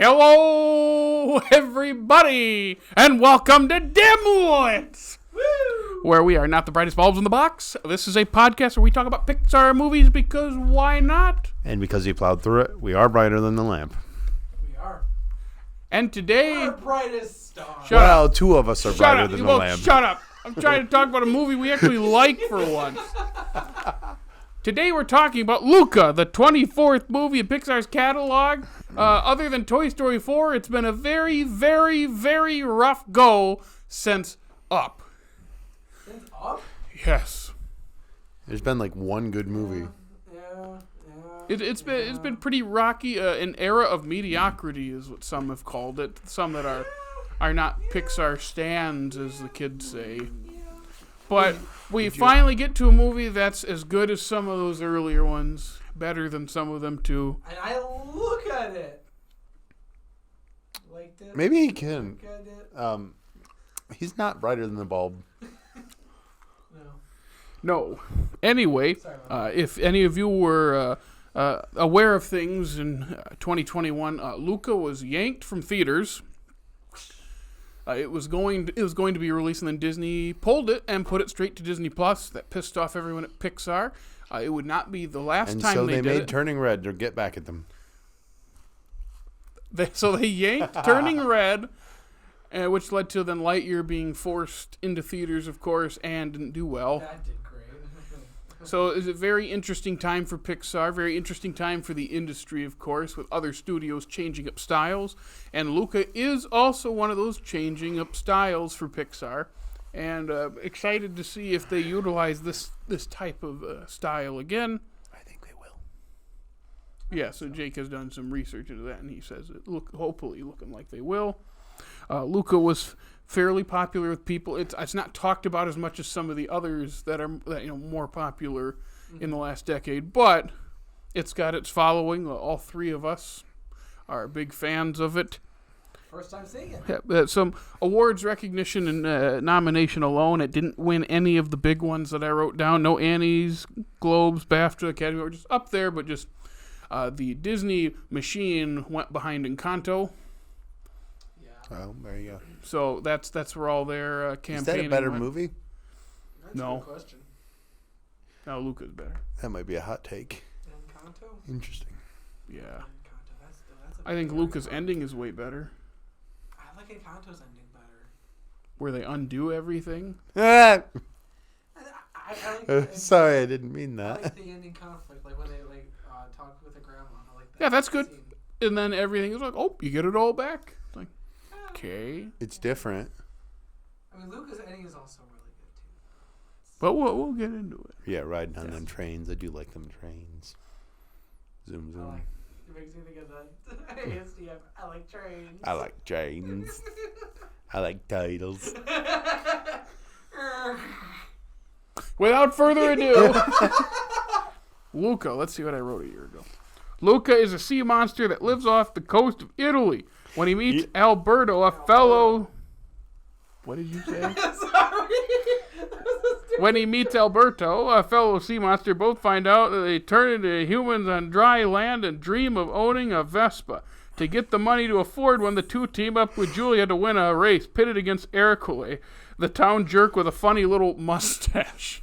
Hello, everybody, and welcome to Dimlits, where we are not the brightest bulbs in the box. This is a podcast where we talk about Pixar movies because why not? And because you plowed through it, we are brighter than the lamp. We are. And today... Our brightest star. Well, two of us are brighter than the lamp. Shut up. I'm trying to talk about a movie we actually like for once. Today we're talking about Luca, the 24th movie in Pixar's catalog. Other than Toy Story 4, it's been a very, very, very rough go since Up. Since Up? Yes. There's been like one good movie. Yeah. It's been pretty rocky. An era of mediocrity is what some have called it. Some that are not Pixar stans, as the kids say. But we finally get to a movie that's as good as some of those earlier ones, better than some of them too. And I look at it. Liked it. Maybe he can. Look at it. He's not brighter than the bulb. No. Anyway, if any of you were aware of things in 2021, Luca was yanked from theaters. It was going to be released, and then Disney pulled it and put it straight to Disney Plus. That pissed off everyone at Pixar. It would not be the last time so they did it. And so they made Turning Red to get back at them. So they yanked Turning Red, which led to then Lightyear being forced into theaters, of course, and didn't do well. That did great. So it's a very interesting time for Pixar, very interesting time for the industry, of course, with other studios changing up styles. And Luca is also one of those changing up styles for Pixar. And excited to see if they utilize this type of style again. I think they will. Yeah, so Jake has done some research into that, and he says it hopefully looking like they will. Luca was fairly popular with people. It's not talked about as much as some of the others that are more popular in the last decade, but it's got its following. All three of us are big fans of it. First time seeing it. Yeah, some awards recognition and nomination alone. It didn't win any of the big ones that I wrote down. No Annies, Globes, BAFTA, Academy. We're just up there, but just the Disney machine went behind Encanto. Oh, there you go. So that's where all their campaigning Is that a better went. movie? That's No. a good question. No, Luca's better. That might be a hot take. Encanto? Interesting. Yeah. Encanto. That's a I think good Luca's argument. ending is way better. I like Encanto's ending better. Where they undo everything. Ah! I like Sorry, I didn't mean I that. like the ending conflict, like when they talk with the grandma. I like that. Yeah, that's good. scene. And then everything is like, oh, you get it all back. It's like, okay. It's different. I mean, Luca's ending is also really good too. But we'll get into it. Yeah, riding on them trains. I do like them trains. Zoom, zoom. It makes me think of the ASDF. I like trains. I like trains. I like titles. Without further ado, Luca, let's see what I wrote a year ago. Luca is a sea monster that lives off the coast of Italy. When he meets Alberto, a fellow... What did you say? Sorry. When he meets Alberto, a fellow sea monster, both find out that they turn into humans on dry land and dream of owning a Vespa. To get the money to afford one, the two team up with Julia to win a race pitted against Ercole, the town jerk with a funny little mustache.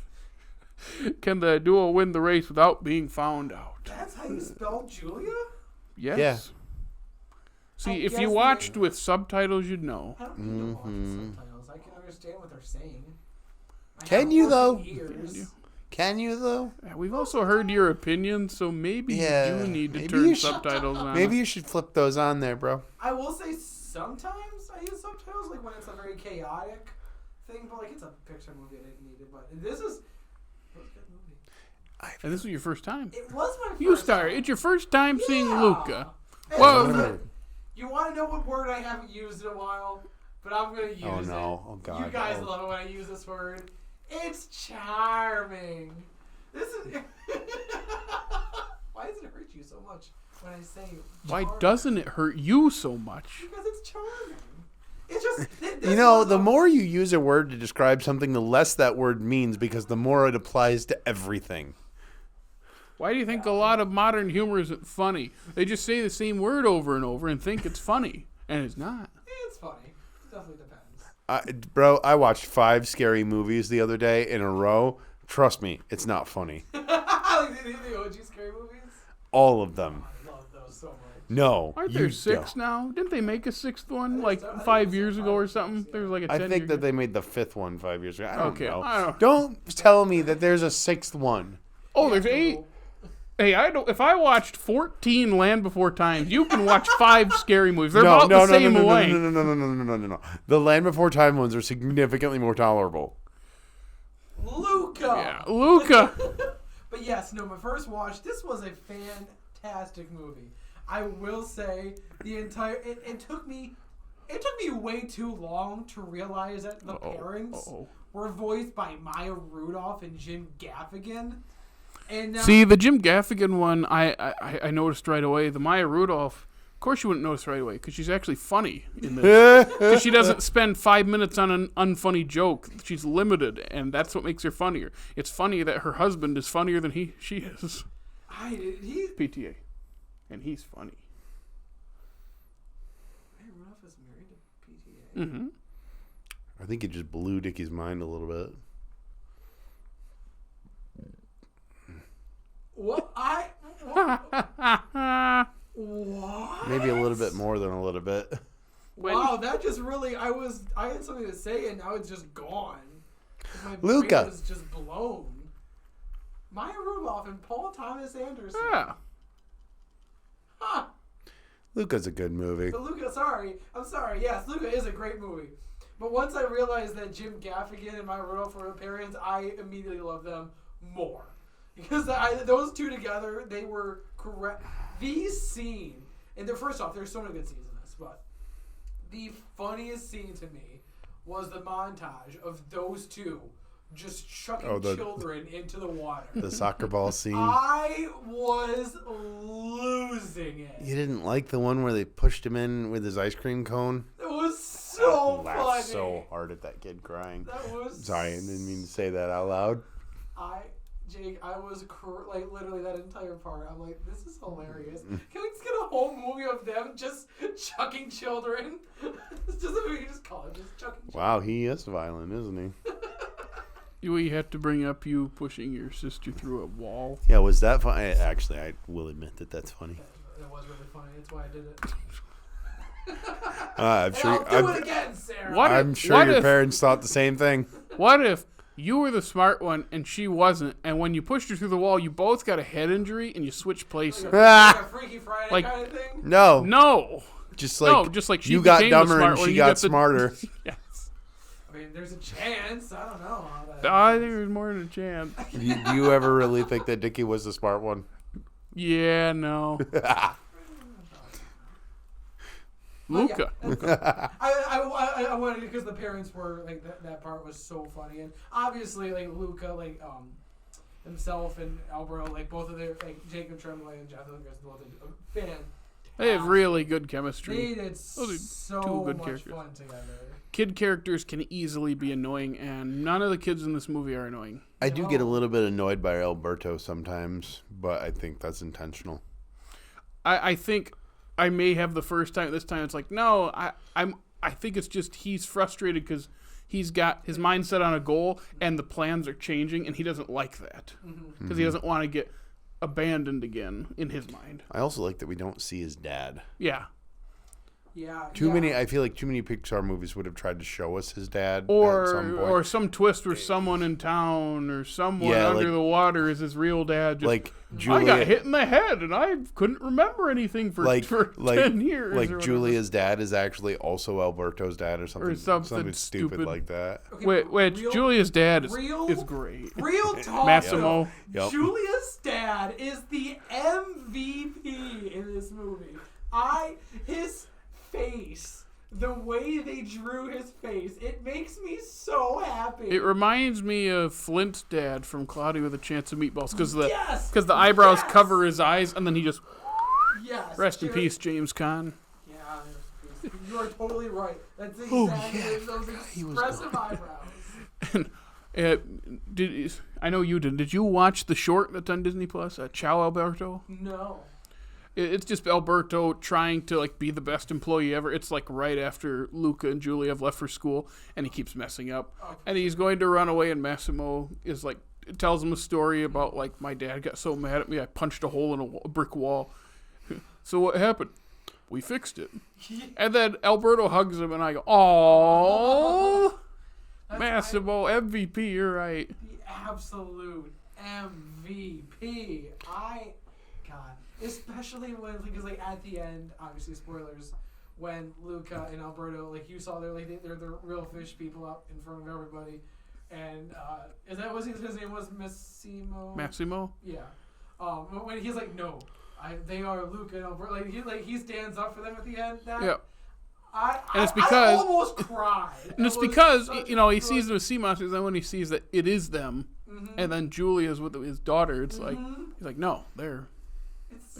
Can the duo win the race without being found out? That's how you spell Julia? Yes. Yeah. See, if you watched with subtitles, you'd know. I don't need to watch the subtitles. I can understand what they're saying. Can you, though? Ears. Can you, though? We've also heard your opinion, so maybe you do need to maybe turn you should- subtitles on. Maybe you should flip those on there, bro. I will say sometimes I use subtitles, like when it's a very chaotic thing, but like it's a Pixar movie, I didn't need it. But this is a good movie. And this was your first time. It was my first You started. It's your first time seeing Yeah. Luca. And Well, listen, you want to know what word I haven't used in a while? But I'm going to use it. Oh, no. Oh, God. You guys love it when I use this word. It's charming. This is... Why does it hurt you so much when I say Why charming? doesn't it hurt you so much? Because it's charming. It's just... You know, the more you use a word to describe something, the less that word means because the more it applies to everything. Why do you think a lot of modern humor isn't funny? They just say the same word over and over and think it's funny, and it's not. It's funny. It definitely depends. Bro, I watched 5 scary movies the other day in a row. Trust me, it's not funny. Like the OG scary movies? All of them. I love those so much. No. Aren't there you 6 don't. now? Didn't they make a 6th one like I think 5 so. years ago or something? There was like a 10 I think year that they made the 5th one 5 years ago. I don't Okay, know. I don't- Don't tell me that there's a 6th one. Oh, there's 8. Hey, if I watched 14 Land Before Times, you can watch 5 scary movies. They're about the same length. No. The Land Before Time ones are significantly more tolerable. Luca! Yeah, Luca. But yes, no, my first watch, this was a fantastic movie. I will say it took me way too long to realize that the parents were voiced by Maya Rudolph and Jim Gaffigan. And See, the Jim Gaffigan one, I noticed right away. The Maya Rudolph, of course you wouldn't notice right away because she's actually funny in this. Because she doesn't spend 5 minutes on an unfunny joke. She's limited, and that's what makes her funnier. It's funny that her husband is funnier than she is. PTA. And he's funny. Maya Rudolph is married to PTA? Mm-hmm. I think it just blew Dickey's mind a little bit. What? What? Maybe a little bit more than a little bit. Wow, that just really, I had something to say and now it's just gone. My Luca. brain was just blown. Maya Rudolph and Paul Thomas Anderson. Yeah. Huh. Luca's a good movie. But Luca, I'm sorry. Yes, Luca is a great movie. But once I realized that Jim Gaffigan and Maya Rudolph were parents, I immediately loved them more. Because those two together, they were correct. The scene, and first off, there's so many good scenes in this, but the funniest scene to me was the montage of those two just chucking children into the water. The soccer ball scene. I was losing it. You didn't like the one where they pushed him in with his ice cream cone? It was so I funny. laughed so hard at that kid crying. That was. Sorry, I didn't mean to say that out loud. Jake, I was like literally that entire part. I'm like, this is hilarious. Can we just get a whole movie of them just chucking children? It's just a movie, you just call it just chucking children. Wow, he is violent, isn't he? We had to bring up you pushing your sister through a wall. Yeah, was that funny? Actually, I will admit that that's funny. It was really funny. That's why I did it. I'm sure. I'll do it again, Sarah. I'm sure your parents thought the same thing. What if you were the smart one and she wasn't, and when you pushed her through the wall, you both got a head injury and you switched places? Like a Freaky Friday Like- kind of thing? No, Just just like she you got became the dumber smart and one, she you got got the- smarter. Yes. I mean, there's a chance. I don't know how that I think there's more than a chance. Do you ever really think that Dickey was the smart one? Yeah, no. Luca. Yeah, I wanted because the parents were like that part was so funny, and obviously like Luca himself and Alberto, like both of their like Jacob Tremblay and Jonathan Griswold did a fan. They have really good chemistry. They did Those are so two good much characters. fun together. Kid characters can easily be annoying, and none of the kids in this movie are annoying. I do get a little bit annoyed by Alberto sometimes, but I think that's intentional. I think I may have the first time. This time it's like, no, I think it's just he's frustrated because he's got his mind set on a goal and the plans are changing, and he doesn't like that because he doesn't want to get abandoned again in his mind. I also like that we don't see his dad. Yeah. Yeah. I feel like too many Pixar movies would have tried to show us his dad at some point. Or some twist where someone in town or someone under the water is his real dad. Just, like I got hit in the head and I couldn't remember anything for 10 years. Like Julia's dad is actually also Alberto's dad or something stupid like that. Okay, Which Julia's dad is great. Real talk. Massimo. Yep. Julia's dad is the MVP in this movie. His face, the way they drew his face, it makes me so happy. It reminds me of Flint's dad from Cloudy with a Chance of Meatballs because the eyebrows cover his eyes and then he just rest in peace, James Caan. Yeah, you are totally right. That's exactly those expressive eyebrows. And I know you did. Did you watch the short that's on Disney Plus? Ciao Alberto. No. It's just Alberto trying to like be the best employee ever. It's like right after Luca and Julie have left for school, and he keeps messing up, and he's going to run away. And Massimo is like tells him a story about like my dad got so mad at me I punched a hole in a brick wall. So what happened? We fixed it. And then Alberto hugs him, and I go, "Oh, Massimo, MVP, you're right." The absolute MVP. God. Especially when, because like at the end, obviously spoilers, when Luca and Alberto, like you saw, they're the real fish people up in front of everybody, and is that what his name was? Massimo. Yeah. When he's like, no, they are Luca and Alberto. He stands up for them at the end. I almost cried. And it's because he sees them as sea monsters, and when he sees that it is them, and then Julia's with his daughter, it's like he's like, no, they're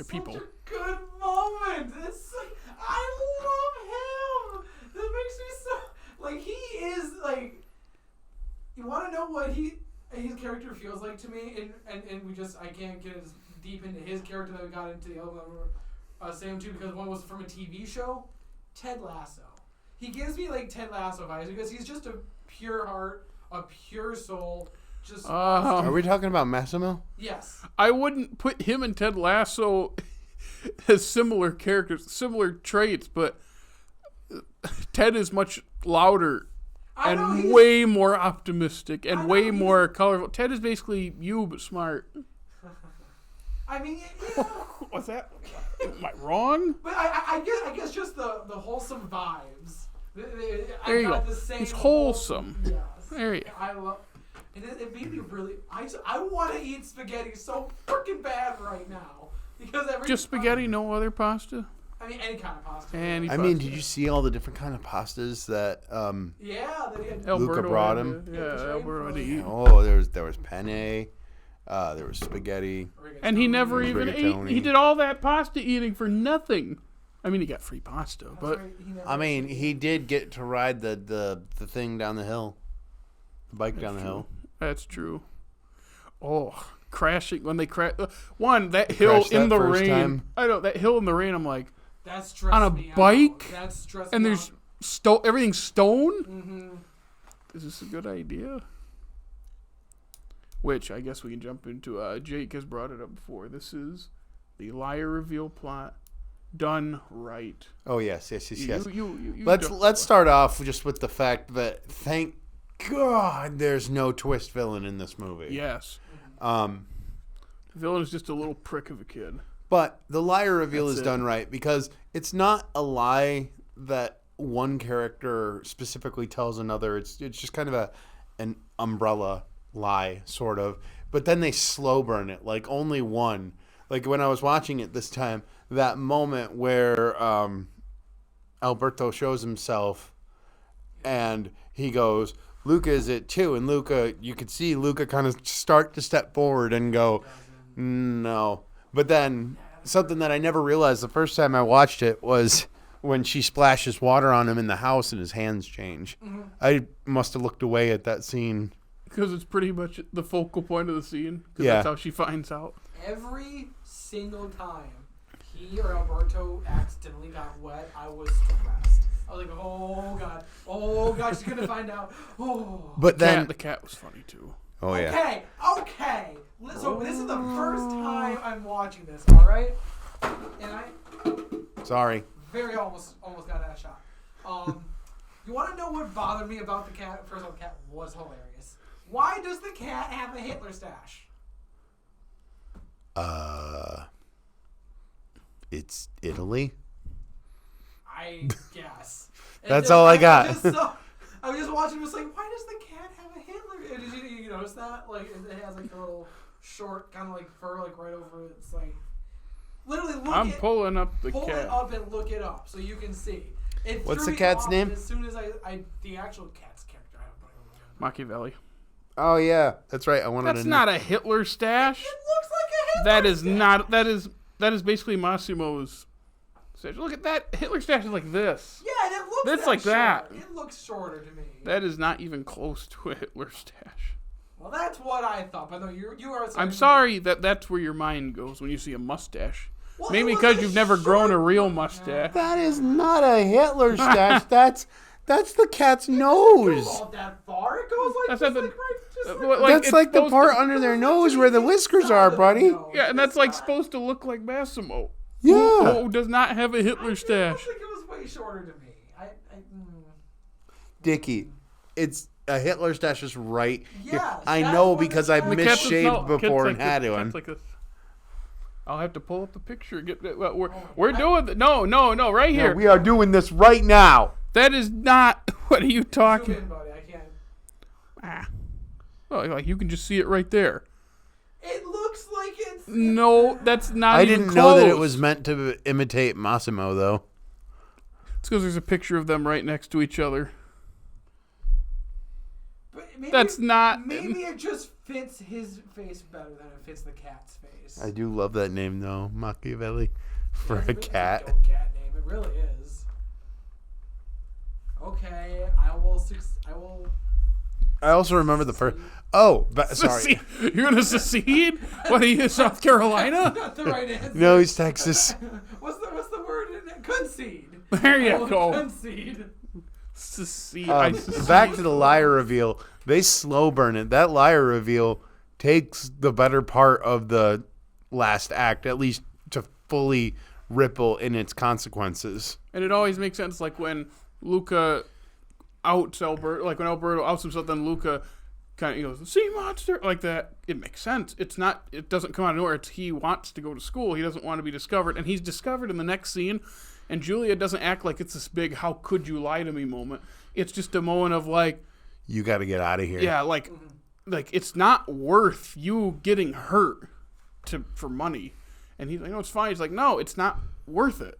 people. Such a good moment. It's like, I love him. This makes me so like he is like. You want to know what his character feels like to me, and I can't get as deep into his character that we got into the other one. Same too, because one was from a TV show, Ted Lasso. He gives me like Ted Lasso vibes because he's just a pure heart, a pure soul. Are we talking about Massimo? Yes. I wouldn't put him and Ted Lasso as similar characters, similar traits, but Ted is much louder and way more optimistic and way more colorful. Ted is basically you, but smart. I mean, what's that? Am I wrong? But I guess just the wholesome vibes. There you go. It's wholesome. Yes. There you go. I love. It made me really. I want to eat spaghetti so freaking bad right now because just spaghetti, no other pasta. I mean, any kind of pasta. Did you see all the different kind of pastas that Luca brought him? Alberto had to eat. Oh, there was penne, there was spaghetti, and he never even ate. He did all that pasta eating for nothing. I mean, he got free pasta, but he did get to ride the thing down the hill, the bike down the hill. That's true. Oh, crashing when they crash. That hill in the rain. Time. I know that hill in the rain. I'm like, that's on a bike. That's stressful. And there's everything's stone. Mm-hmm. Is this a good idea? Which I guess we can jump into. Jake has brought it up before. This is the liar reveal plot done right. Oh yes. Let's start off just with the fact that thank God there's no twist villain in this movie. Yes. The villain is just a little prick of a kid. But the liar reveal is done right because it's not a lie that one character specifically tells another. It's just kind of an umbrella lie, sort of. But then they slow burn it, like only one. Like when I was watching it this time, that moment where Alberto shows himself and he goes, Luca is it too, and Luca, you could see Luca kind of start to step forward and go, no. But then something that I never realized the first time I watched it was when she splashes water on him in the house and his hands change. Mm-hmm. I must have looked away at that scene. Because it's pretty much the focal point of the scene. Because that's how she finds out. Every single time he or Alberto accidentally got wet, I was stressed. I was like, oh God, she's gonna find out. Oh. But then the cat was funny too. Oh yeah. Okay. So this is the first time I'm watching this. All right, and I. Sorry. Very almost got that shot. You want to know what bothered me about the cat? First of all, the cat was hilarious. Why does the cat have a Hitler stash? It's Italy. I guess. That's all I got. I was just watching. Was like, why does the cat have a Hitler? Did you notice that? Like, it has like a little short, kind of like fur, like right over it. It's like literally. Pulling up the cat. Pull it up and look it up so you can see. What's the cat's name? As soon as the actual cat's character, I don't know. Machiavelli. Oh yeah, that's right. That's not a Hitler stash. It looks like a Hitler stash. That is basically Massimo's stash. Look at that. Hitler stash is like this. Yeah, and it looks like short. that. It looks shorter to me. That is not even close to a Hitler stash. Well, that's what I thought, but no, you are. I'm sorry that's where your mind goes when you see a mustache. Well, Maybe because you've never grown a real mustache. That is not a Hitler stash. That's the cat's nose. All that far? It goes like That's this, not That's like the part under their nose where the whiskers are, buddy. Yeah, and that's like supposed to look like Massimo. Yeah. Who does not have a Hitler I stash. think it was way shorter to me. Dickey, it's a Hitler stash is right here. Yes, I that's know what because it I've is. The cat's misshaved before and had this. one. Cat's like this. I'll have to pull up the picture. We're doing no, right here. No, we are doing this right now. That is not. What are you Zoom talking? in, buddy. I can't. Well, like you can just see it right there. It looks like it's. No, that's not. I even didn't know that it close. was meant to imitate Massimo, though. It's because there's a picture of them right next to each other. But maybe That's not. Maybe it just fits his face better than it fits the cat's face. I do love that name, though, Machiavelli, for a It's cat. dope cat name. It really is. Okay, I will. I also remember the first. Oh, sorry. Secede. You're gonna secede? What are you, South Carolina? Not the right answer. No, he's Texas. What's the word in it? Concede. There you I will go. Concede. Secede. I secede. Back to the liar reveal. They slow burn it. That liar reveal takes the better part of the last act, at least to fully ripple in its consequences. And it always makes sense, like when Luca outs Alberto, like when Alberto outs himself, then Luca kind of goes, "Sea monster," like that. It makes sense. It's not. It doesn't come out of nowhere. It's he wants to go to school. He doesn't want to be discovered, and he's discovered in the next scene. And Julia doesn't act like it's this big "how could you lie to me" moment. It's just a moment of like, You got to get out of here. yeah, like it's not worth you getting hurt for money. And he's like, "No, it's fine." He's like, "No, it's not worth it."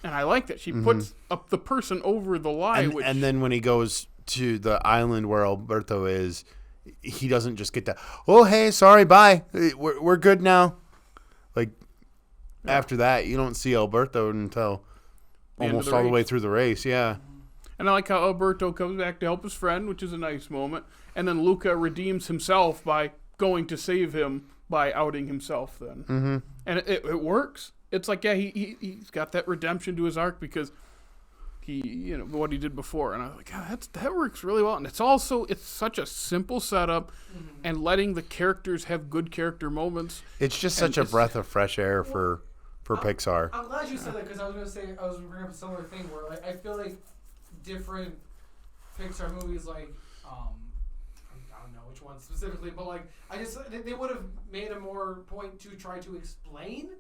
And I like that she puts up the person over the lie. And then when he goes to the island where Alberto is, he doesn't just get that, "Oh, hey, sorry, bye. We're good now." Like, after that, you don't see Alberto until almost all the way through the race, yeah. And I like how Alberto comes back to help his friend, which is a nice moment. And then Luca redeems himself by going to save him by outing himself then. Mm-hmm. And it works. It's like, yeah, he's got that redemption to his arc because what he did before. And I was like, yeah, that works really well. And it's such a simple setup and letting the characters have good character moments. It's just such a breath of fresh air for Pixar. I'm glad you said that because I was going to bring up a similar thing where like I feel like different Pixar movies, like I don't know which one specifically, but like they would have made a more point to try to explain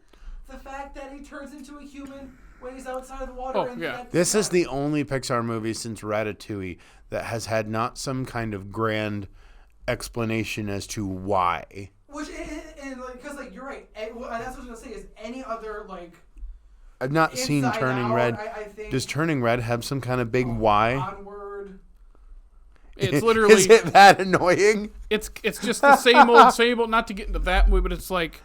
the fact that he turns into a human when he's outside of the water. Oh, yeah. This is the only Pixar movie since Ratatouille that has had not some kind of grand explanation as to why. Which and like because like you're right, and that's what I was gonna say is any other like. I've not seen Turning Red. I think Does Turning Red have some kind of big why? Onward. It's literally. Is it that annoying? It's just the same old. Not to get into that movie, but it's like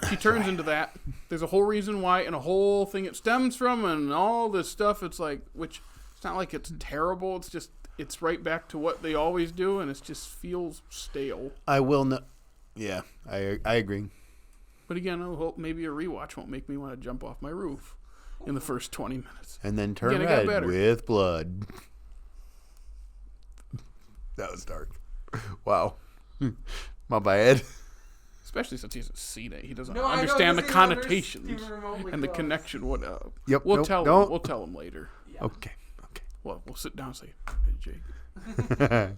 she turns into that. There's a whole reason why, and a whole thing it stems from, and all this stuff. It's like, which it's not like it's terrible. It's just it's right back to what they always do, and it just feels stale. I will not. Yeah, I agree. But again, I hope maybe a rewatch won't make me want to jump off my roof in the first 20 minutes. And then turn Again, it got red better. with blood. That was dark. Wow. My bad. Especially since he hasn't seen it, he doesn't No, I know, understand the he doesn't connotations even remotely and the close. connection. Yep, We'll nope, tell don't. him. We'll tell him later. Yeah. Okay. Well, we'll sit down and say, "Hey, Jake."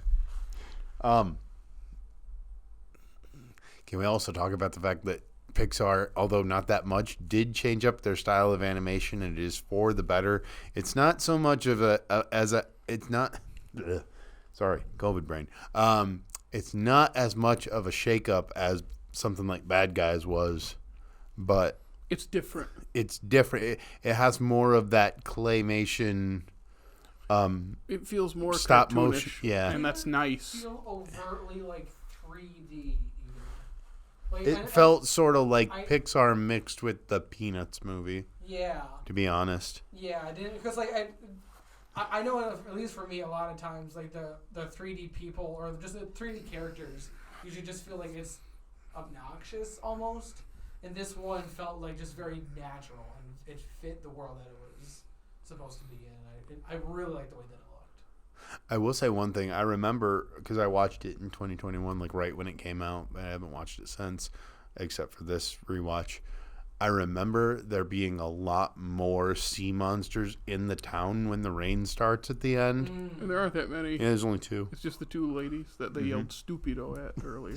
Can we also talk about the fact that Pixar, although not that much, did change up their style of animation, and it is for the better. It's not so much of it's not. Sorry, COVID brain. It's not as much of a shakeup as something like Bad Guys was, but It's different. it's different. It has more of that claymation. It feels more Stop cartoonish, motion, yeah. and that's nice. Feel overtly like 3D. Even. Like, It and- felt sort of like I- Pixar mixed with the Peanuts movie, Yeah. to be honest. Yeah, I didn't because like I know, at least for me, a lot of times, like the 3D people or just the 3D characters usually just feel like it's obnoxious almost. And this one felt like just very natural, and it fit the world that it was supposed to be in. I really liked the way that it looked. I will say one thing. I remember, because I watched it in 2021, like right when it came out. I haven't watched it since, except for this rewatch. I remember there being a lot more sea monsters in the town when the rain starts at the end. And there aren't that many. Yeah, there's only 2. It's just the 2 ladies that they yelled "stupido" at earlier.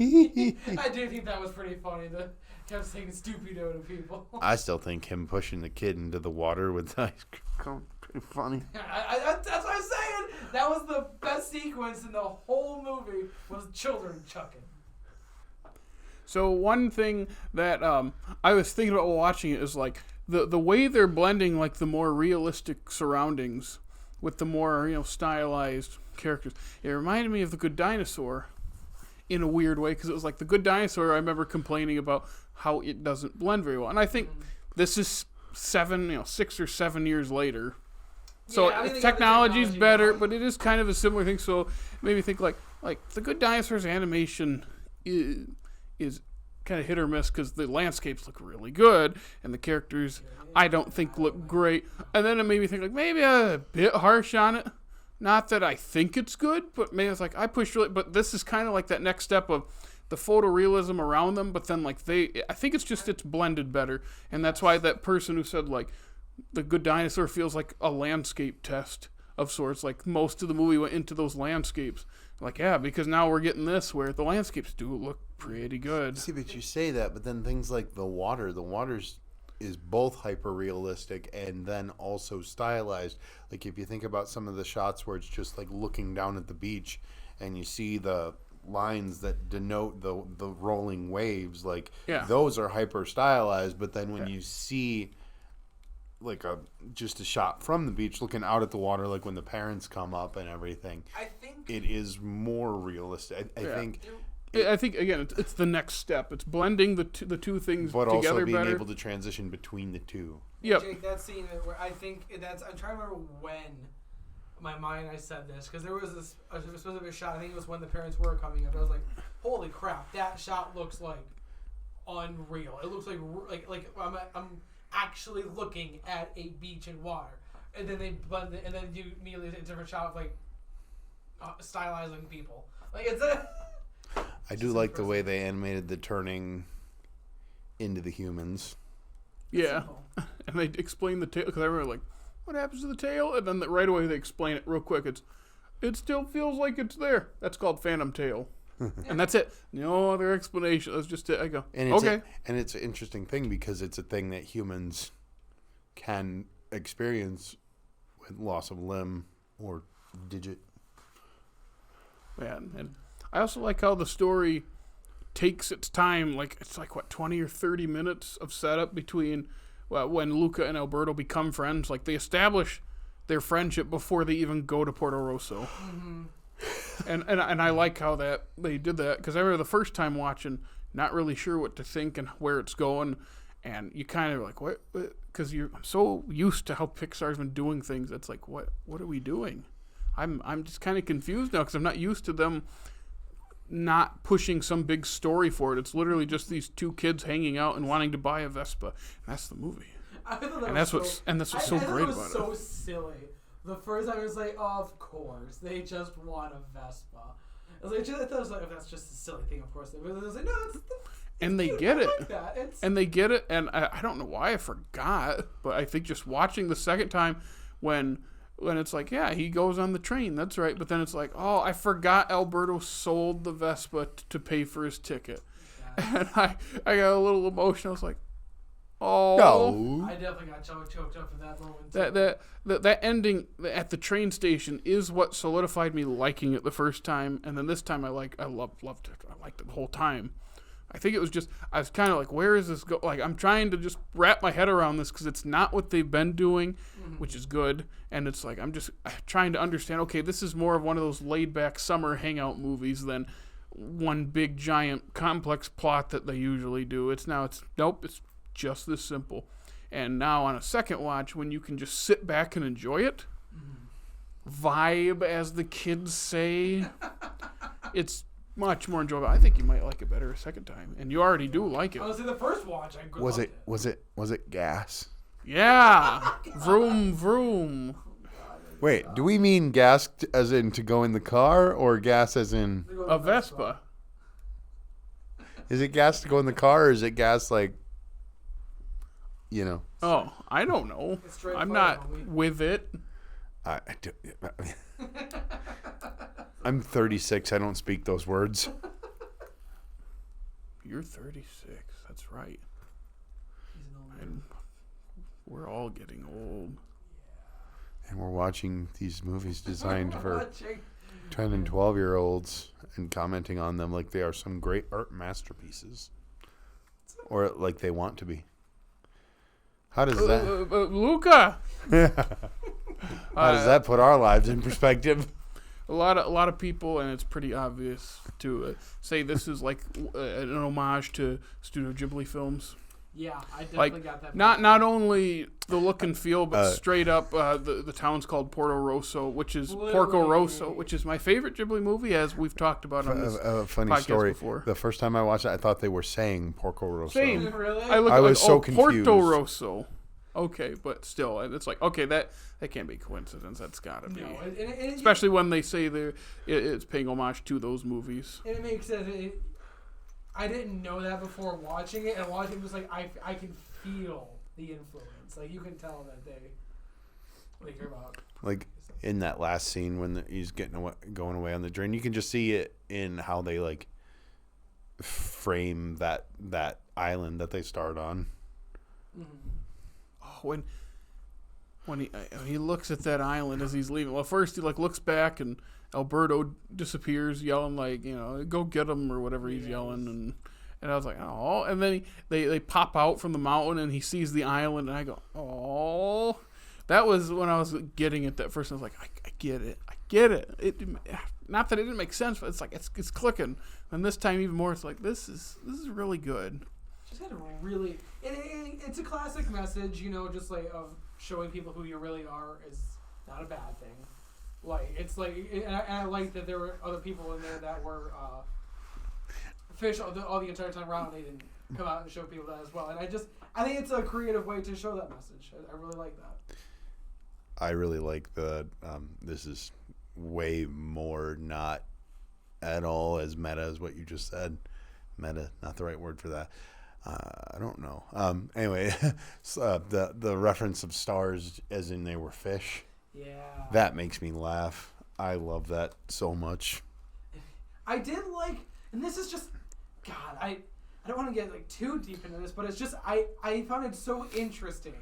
I do think that was pretty funny. That kept saying "stupido" to people. I still think him pushing the kid into the water with the ice cream pretty funny. That's what I'm saying. That was the best sequence in the whole movie, was children chucking. So one thing that I was thinking about while watching it is like the way they're blending like the more realistic surroundings with the more stylized characters. It reminded me of The Good Dinosaur in a weird way, because it was like The Good Dinosaur. I remember complaining about how it doesn't blend very well, and I think this is 6 or 7 years later. So technology's better, but it is kind of a similar thing. So it made me think like The Good Dinosaur's animation is kind of hit or miss, because the landscapes look really good and the characters I don't think look great. And then it made me think like maybe a bit harsh on it. Not that I think it's good, but maybe it's like I pushed really. But this is kind of like that next step of the photorealism around them. But then like I think it's blended better, and that's why that person who said like The Good Dinosaur feels like a landscape test of sorts. Like most of the movie went into those landscapes. Like, yeah, because now we're getting this where the landscapes do look pretty good. See, but you say that, but then things like the water's is both hyper realistic and then also stylized. Like if you think about some of the shots where it's just like looking down at the beach and you see the lines that denote the rolling waves, like those are hyper stylized. But then when you see like just a shot from the beach looking out at the water, like when the parents come up and everything, I think it is more realistic. I think again, it's the next step. It's blending the two things but together also being better. able to transition between the two. Yep. Jake, that scene where I think that's, I'm trying to remember when in my mind I said this, because there was a specific shot. I think it was when the parents were coming up. I was like, holy crap, that shot looks like unreal. It looks like I'm actually looking at a beach and water. And then they blend it, and then you immediately a different shot of like stylizing people. Like it's I do like the way they animated the turning into the humans. Yeah, and they explain the tail, because I remember like, what happens to the tail? And then right away they explain it real quick. It still feels like it's there. That's called phantom tail. And that's it. No other explanation. That's just it. I go, and it's okay. And it's an interesting thing because it's a thing that humans can experience with loss of limb or digit. Yeah, and I also like how the story takes its time. Like it's like 20 or 30 minutes of setup between when Luca and Alberto become friends. Like they establish their friendship before they even go to Porto Rosso. Mm-hmm. And I like how that they did that, because I remember the first time watching, not really sure what to think and where it's going, and you kind of like what, because I'm so used to how Pixar's been doing things. It's like what are we doing? I'm just kind of confused now, because I'm not used to them not pushing some big story for it. It's literally just these two kids hanging out and wanting to buy a Vespa, and that's the movie. That's what's so great about it. It was so silly. The first time it was like, of course, they just want a Vespa. I was like, I thought it was like, oh, that's just a silly thing, of course. But I was like, no, it's and they get it. Like that. And they get it, and I don't know why I forgot, but I think just watching the second time when it's like, yeah, he goes on the train, that's right, but then it's like, oh, I forgot Alberto sold the Vespa to pay for his ticket. Yeah. And I got a little emotional. I was like, oh. No. I definitely got choked up in that moment. That ending at the train station is what solidified me liking it the first time, and then this time I loved it. I liked it the whole time. I think it was just, I was kind of like, where is this go? Like, I'm trying to just wrap my head around this, because it's not what they've been doing, which is good. And it's like, I'm just trying to understand, okay, this is more of one of those laid-back summer hangout movies than one big, giant, complex plot that they usually do. It's just this simple. And now on a second watch, when you can just sit back and enjoy it, vibe, as the kids say. It's much more enjoyable. I think you might like it better a second time, and you already do like it. Honestly, the first watch, I Was loved it gas? Yeah, vroom vroom. Wait, do we mean gas as in to go in the car, or gas as in A Vespa. is it gas to go in the car, or is it gas like, you know? Oh, I don't know. It's straight I'm fire, not homie. with it. I do, I'm 36. I don't speak those words. You're 36. That's right. He's an old man. And we're all getting old. And we're watching these movies designed for Watching. 10 and 12-year-olds and commenting on them like they are some great art masterpieces. Or like they want to be. How does that Luca. How does that put our lives in perspective? A lot of people, and it's pretty obvious to say this is like an homage to Studio Ghibli films. Yeah, I definitely Like got that. not only the look and feel, but straight up the town's called Porco Rosso, which is my favorite Ghibli movie, as we've talked about on this funny podcast story. before. The first time I watched it, I thought they were saying Porco Rosso. Same. Really? I was so confused. Porto Rosso. Okay, but still, and it's like, okay, that can't be coincidence. That's gotta be. No, and Especially when they say it's paying homage to those movies. And it makes sense. I didn't know that before watching it, and watching it was like I can feel the influence. Like you can tell that they care about. Like in that last scene when he's going away on the train, you can just see it in how they like frame that island that they start on. Mm-hmm. Oh, when he looks at that island as he's leaving. Well, first he like looks back and Alberto disappears, yelling like, go get him or whatever he's yelling, and I was like, oh, and then they pop out from the mountain and he sees the island, and I go, oh, that was when I was getting it that first. I was like, I get it. It not that it didn't make sense, but it's like it's clicking, and this time even more, it's like this is really good. Just had a really, it's a classic message, just like of showing people who you really are is not a bad thing. Like it's like, and I like that there were other people in there that were fish all the entire time around. They didn't come out and show people that as well. And I think it's a creative way to show that message. I really like that. I really like the this is way more not at all as meta as what you just said. Meta, not the right word for that. I don't know. Anyway, the reference of stars as in they were fish. Yeah. That makes me laugh. I love that so much. I did like, and this is just, God, I don't want to get like too deep into this, but it's just I found it so interesting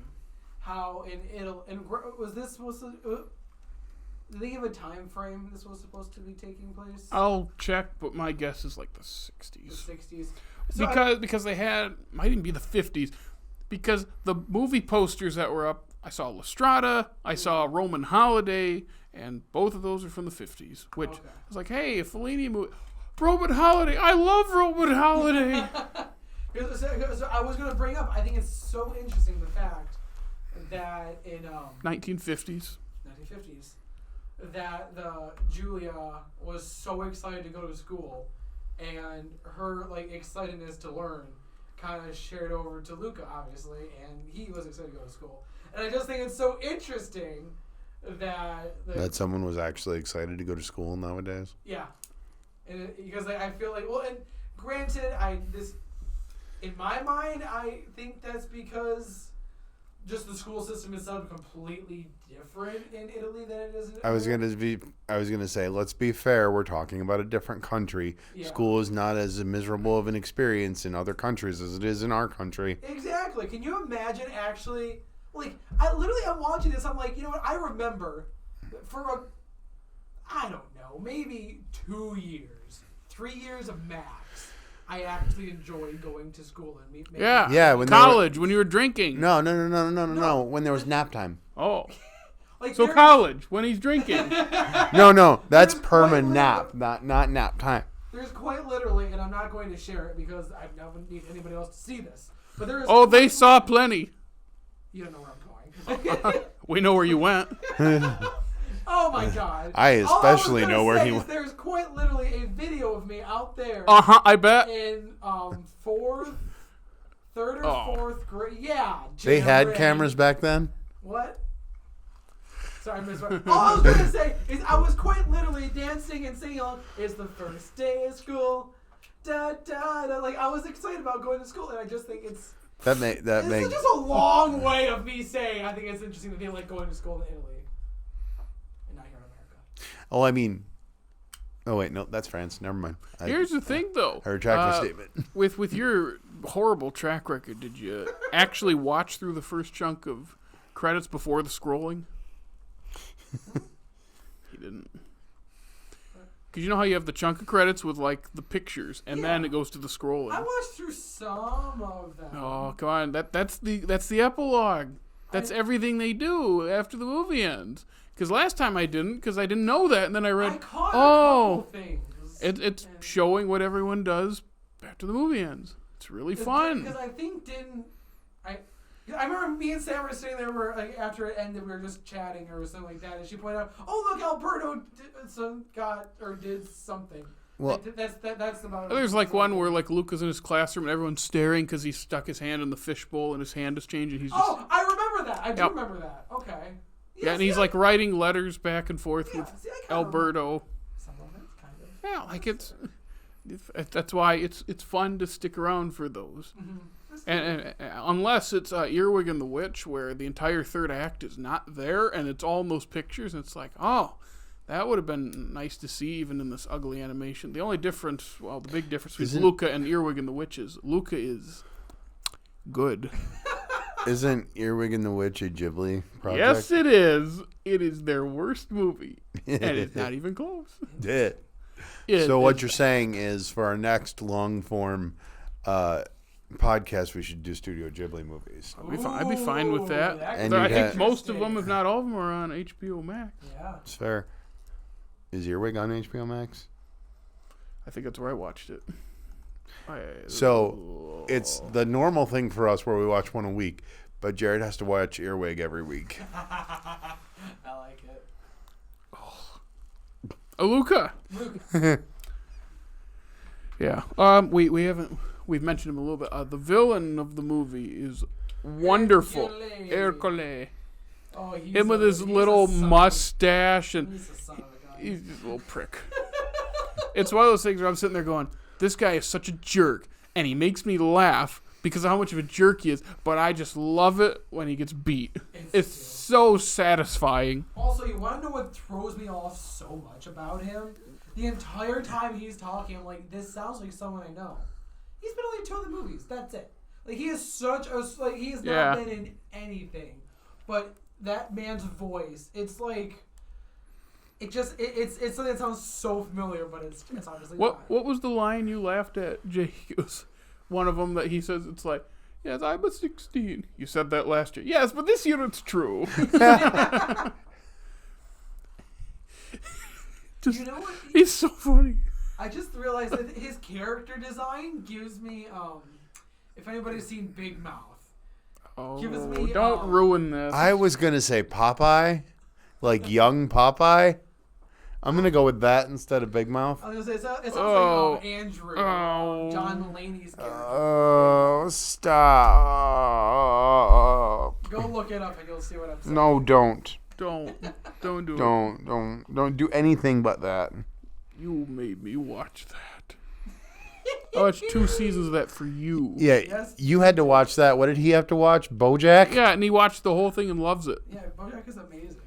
how was this supposed to? Did they give a time frame this was supposed to be taking place? I'll check, but my guess is like the 60s. The 60s. Because they might even be the 50s. Because the movie posters that were up, I saw La Strada, I saw Roman Holiday, and both of those are from the 50s. Which I was like, hey, a Fellini movie. Roman Holiday! I love Roman Holiday! So I was going to bring up, I think it's so interesting the fact that in 1950s, that Julia was so excited to go to school, and her like excitedness to learn kind of shared over to Luca, obviously, and he was excited to go to school. And I just think it's so interesting that someone was actually excited to go to school nowadays. Yeah, and because I feel like, well, and granted, in my mind, I think that's because just the school system is so completely different in Italy than it is in I was gonna say, let's be fair, we're talking about a different country. Yeah. School is not as miserable of an experience in other countries as it is in our country. Exactly. Can you imagine actually, like, I'm watching this, I'm like, you know what, I remember for I don't know, maybe 2 years, 3 years of max, I actually enjoyed going to school and meeting. Yeah. When college, when you were drinking. No. When there was nap time. Oh. Like so college, when he's drinking. No. That's perma nap, not nap time. There's quite literally, and I'm not going to share it because I don't need anybody else to see this. But there is. Oh, they saw plenty. You don't know where I'm going. We know where you went. Oh my god. I especially know where he went. There's quite literally a video of me out there. I bet. In third or fourth grade. Yeah. They had cameras back then? What? Sorry, I missed one. All I was going to say is I was quite literally dancing and singing along, it's the first day of school. Da, da, da. Like, I was excited about going to school, and I just think it's... This is just a long way of me saying I think it's interesting that they like going to school in Italy. And not here in America. Oh, I mean... Oh, wait, no, that's France. Never mind. Here's the thing, though. I retract my statement. With your horrible track record, did you actually watch through the first chunk of credits before the scrolling? He didn't. Because you know how you have the chunk of credits with, like, the pictures, and then it goes to the scrolling. I watched through some of them. Oh, come on. That's the epilogue. That's everything they do after the movie ends. Because last time I didn't, because I didn't know that, and then I read, I caught a couple things. It's showing what everyone does after the movie ends. It's really fun. Because I think I remember me and Sam were sitting there, like after it ended, we were just chatting or something like that, and she pointed out, "Oh, look, Alberto did something." Well, that's about. There's like one where like Luca's in his classroom and everyone's staring because he stuck his hand in the fishbowl and his hand is changing. He's just, I remember that. I do remember that. Okay. Yeah, and he's like writing letters back and forth with Alberto. Some of it, kind of. Yeah, like that's why it's fun to stick around for those. Mm-hmm. And unless it's Earwig and the Witch, where the entire third act is not there, and it's all in those pictures, and it's like, oh, that would have been nice to see even in this ugly animation. The only difference, the big difference between Luca and Earwig and the Witch is Luca is good. Isn't Earwig and the Witch a Ghibli project? Yes, it is. It is their worst movie, and it's not even close. So what you're saying is, for our next long-form podcast, we should do Studio Ghibli movies. I'd be fine with that. And I think most of them, if not all of them, are on HBO Max. Yeah, it's fair. Is Earwig on HBO Max? I think that's where I watched it. So it's the normal thing for us where we watch one a week, but Jared has to watch Earwig every week. I like it. Luca. Yeah. We've mentioned him a little bit. The villain of the movie is wonderful. Ercole. Oh, him with his little mustache and he's just a little prick. It's one of those things where I'm sitting there going, this guy is such a jerk, and he makes me laugh because of how much of a jerk he is, but I just love it when he gets beat. It's so satisfying. Also, you want to know what throws me off so much about him? The entire time he's talking, I'm like, this sounds like someone I know. He's been only in 2 of the movies. That's it. Like, he is such a... Like, he has not been in anything. But that man's voice, it's like... It's something that sounds so familiar, but it's obviously not. What was the line you laughed at, Jake? It was one of them that he says, it's like, yes, I was 16. You said that last year. Yes, but this year it's true. You know what? He's so funny. I just realized that his character design gives me, if anybody's seen Big Mouth, gives me, don't ruin this. I was going to say Popeye, like young Popeye. I'm going to go with that instead of Big Mouth. I was going to say, it sounds like Andrew, John Mulaney's character. Oh, stop. Go look it up and you'll see what I'm saying. No, don't. Don't do it. Don't do anything but that. You made me watch that. I watched 2 seasons of that for you. Yeah, Yes. You had to watch that. What did he have to watch? BoJack? Yeah, and he watched the whole thing and loves it. Yeah, BoJack is amazing.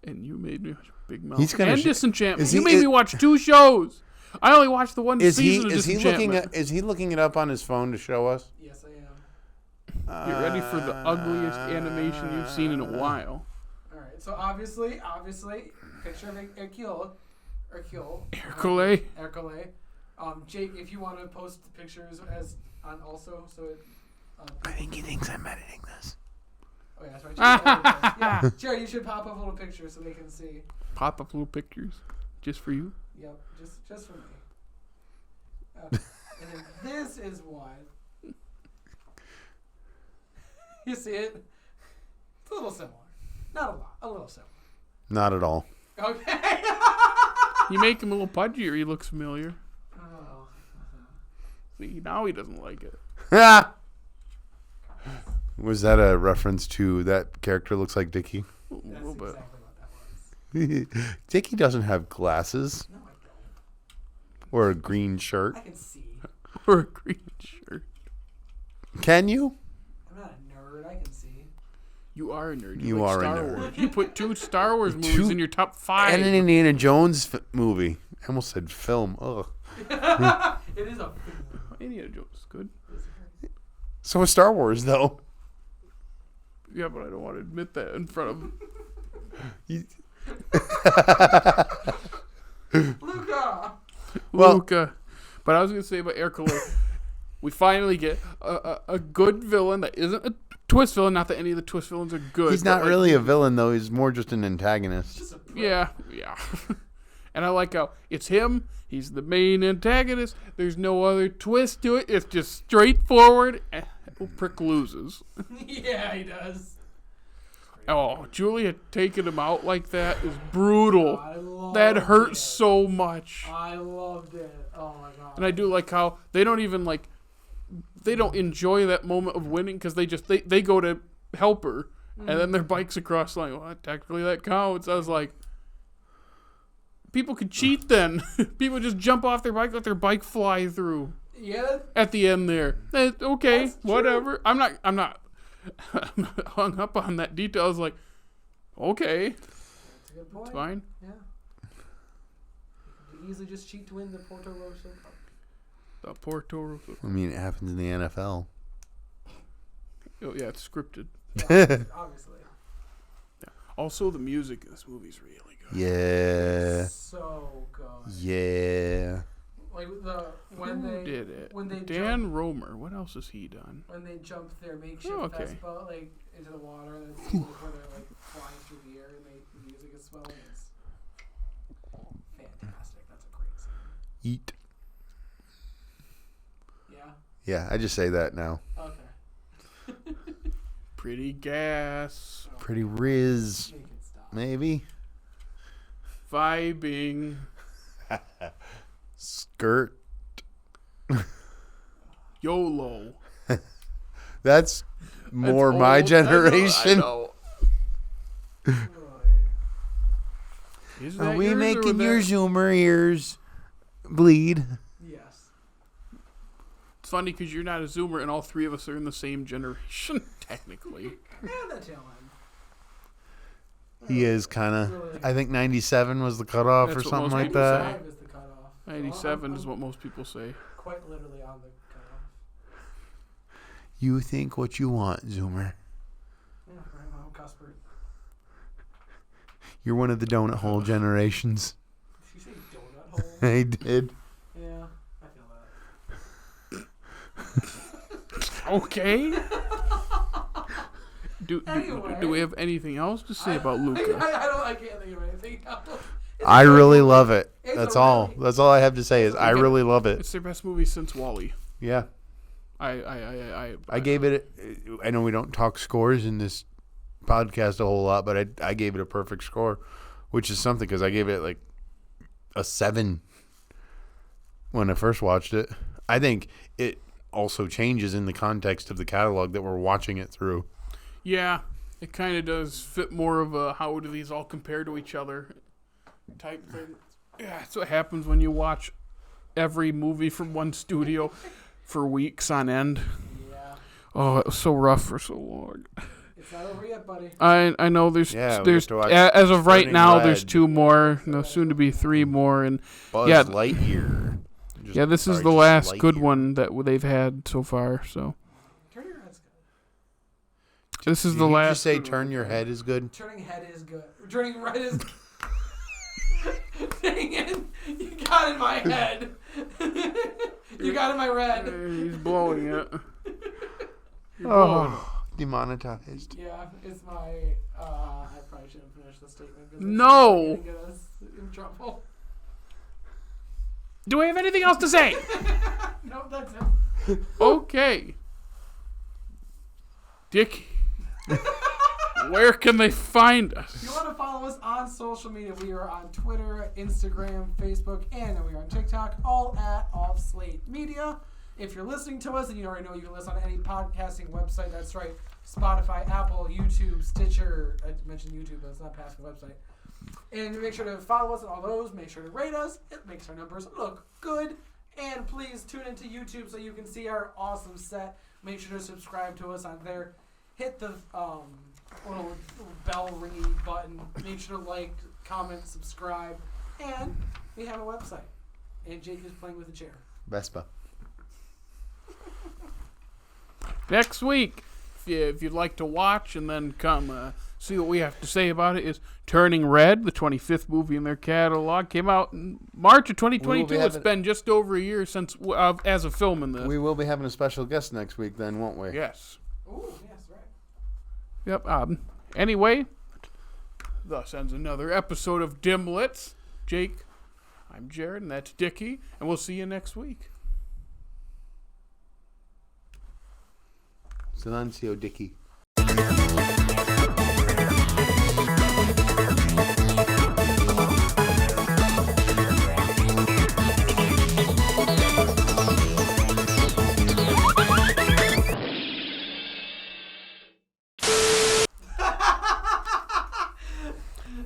And you made me watch Big Mouth He's gonna and Disenchantment. he- You made me watch 2 shows. I only watched the one Is season of he Disenchantment. is he looking it up on his phone to show us? Yes, I am. Get ready for the ugliest animation you've seen in a while. All right, so obviously, picture of Hercule. Hercule. Jake, if you want to post the pictures as on also, so it. I think he thinks I'm editing this. Oh yeah, that's right. Yeah, Jared, you should pop up a little picture so they can see. Pop up little pictures, just for you. Yep, just for me. And then this is one. You see it? It's a little similar. Not a lot. A little similar. Not at all. Okay. You make him a little pudgier. He looks familiar. Oh. See, now he doesn't like it. Was that a reference to that character looks like Dickey? A That's little bit. exactly what that was. Dickey doesn't have glasses No, I don't. or a green shirt. I can see. Or a green shirt. Can you? I'm not a nerd. I can see. You are a nerd. You like are a Star nerd. Wars. You put 2 Star Wars movies Two- in your top 5. And an Indiana Jones movie. I almost said film. Ugh. It is a. Indiana Jones is good. So is Star Wars, though. Yeah, but I don't want to admit that in front of Luca. Well- Luca. But I was going to say about Hercule, we finally get a good villain that isn't a twist villain. Not that any of the twist villains are good. He's but, not like, really a villain, though. He's more just an antagonist. Just a prick. Yeah. And I like how it's him. He's the main antagonist. There's no other twist to it. It's just straightforward. Prick loses. Yeah, he does. Oh, Julia taking him out like that is brutal. I loved That hurts it. so much. I loved it. Oh my god. And I do like how they don't even like, they don't enjoy that moment of winning because they go to help her and then their bike's across the line. Well, technically that counts. I was like, people could cheat then. People just jump off their bike, let their bike fly through Yeah. at the end there. Okay, That's true. whatever. I'm not I'm not hung up on that detail. I was like, okay, That's a good point. it's fine. Yeah. You could easily just cheat to win the Porto Rosso Cup. The Porto Rico. I mean, it happens in the NFL. Oh, yeah, it's scripted. Yeah, obviously. Also, the music in this movie is really good. Yeah. So good. Yeah. Like when Who they did it? when they Dan jump, Romer. What else has he done? when they jump their makeshift okay. Vespa like into the water and it's like where they're like flying through the air and the music is swelling. It's fantastic. That's a great scene. Eat. Yeah. Yeah, I just say that now. Okay. Pretty gas. Pretty Riz. Make it stop. Maybe. Vibing. Skirt. YOLO. That's more That's my old. generation. I know. Is Are that we yours or making that- your Zoomer ears bleed? Yes. It's funny because you're not a Zoomer and all 3 of us are in the same generation, technically. And the tail end. He is kind of. I think 97 was the cutoff That's or what something most like people that. say. 95 is the cutoff. 97 I'm is what most people say. quite literally on the cutoff. You think what you want, Zoomer. Yeah, right. I'm Cuthbert. You're one of the donut hole generations. Did you say donut hole? I did. Yeah, I feel that. Okay. Do Anyway. we have anything else to say about Luca? I can't think of anything else. It's I a great really movie. love it. It's That's a all. really- That's all I have to say is I Okay. really love it. It's their best movie since Wall-E. Yeah. I gave it. I know we don't talk scores in this podcast a whole lot, but I gave it a perfect score, which is something because I gave it like a 7 when I first watched it. I think it also changes in the context of the catalog that we're watching it through. Yeah, it kind of does fit more of a how do these all compare to each other type thing. Yeah, that's what happens when you watch every movie from one studio for weeks on end. Yeah, Oh, it was so rough for so long. it's not over yet, buddy. I know there's Yeah, we there's get to watch as of right Turning now Red. there's 2 more, no, soon to be 3 more, and Buzz Yeah. Lightyear. Just- yeah, this is sorry, the just last good Lightyear. one that they've had so far. So Turning your head's good. this is Did the you last. just say good turn one. your head is good? Turning head is good. Turning right is. Dang it! You got in my head. You got in my red. He's blowing it. You're blowing it. Oh, demonetized. Yeah, it's my. I probably shouldn't finish the statement. 'Cause it's No. gonna get us in trouble. Do we have anything else to say? Nope, that's it. Okay. Dick. Where can they find us? If you want to follow us on social media, we are on Twitter, Instagram, Facebook, and we are on TikTok, all at Slate Media. If you're listening to us, and you already know you can listen on any podcasting website, that's right, Spotify, Apple, YouTube, Stitcher. I mentioned YouTube, but it's not past the website. And make sure to follow us on all those. Make sure to rate us. It makes our numbers look good. And please tune into YouTube so you can see our awesome set. Make sure to subscribe to us on there. Hit the little bell ringy button. Make sure to like, comment, subscribe. And we have a website. And Jake is playing with a chair. Vespa. Next week, if you'd like to watch and then come see what we have to say about it, is Turning Red, the 25th movie in their catalog. Came out in March of 2022. It's been just over a year since as a film in this. We will be having a special guest next week then, won't we? Yes. Ooh, yes, right. Yep. Anyway, thus ends another episode of Dimlits. Jake, I'm Jared, and that's Dickey, and we'll see you next week. Silencio, Dickey.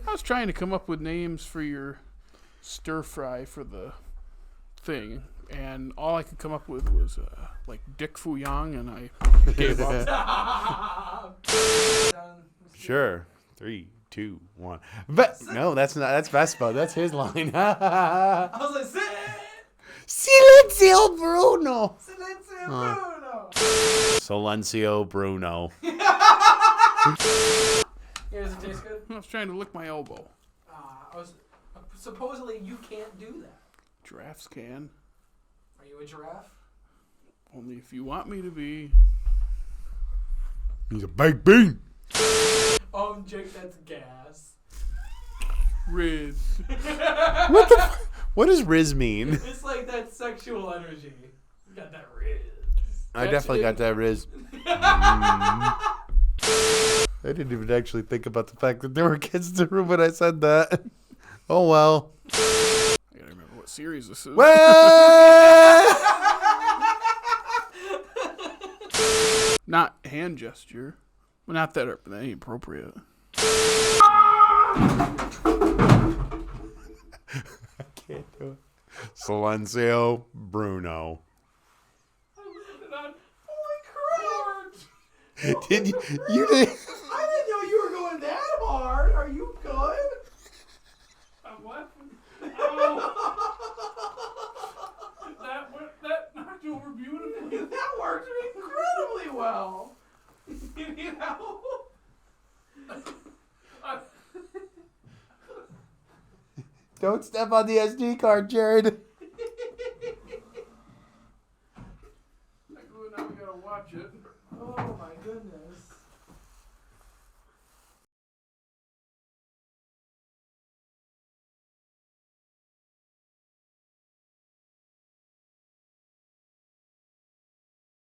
I was trying to come up with names for your stir fry for the thing, and all I could come up with was like Dick Fu Yang, and I gave up. Sure. 3, 2, 1. No, that's not. That's Vespa. That's his line. I was like, Silencio Bruno. Silencio Bruno. Silencio Bruno. Yeah, does it taste good? I was trying to lick my elbow. Supposedly you can't do that. Giraffes can. Are you a giraffe? Only if you want me to be. He's a baked bean. Jake, that's gas. Riz. What does Riz mean? It's like that sexual energy. You got that Riz. I definitely got that Riz. I didn't even actually think about the fact that there were kids in the room when I said that. Oh well. I gotta remember what series this is. Not hand gesture. Well, not that ain't appropriate. I can't do it. Silencio Bruno. Did you? You did. I didn't know you were going that hard. Are you good? What? Oh. That knocked over beautifully. That worked incredibly well. You know? Don't step on the SD card, Jared.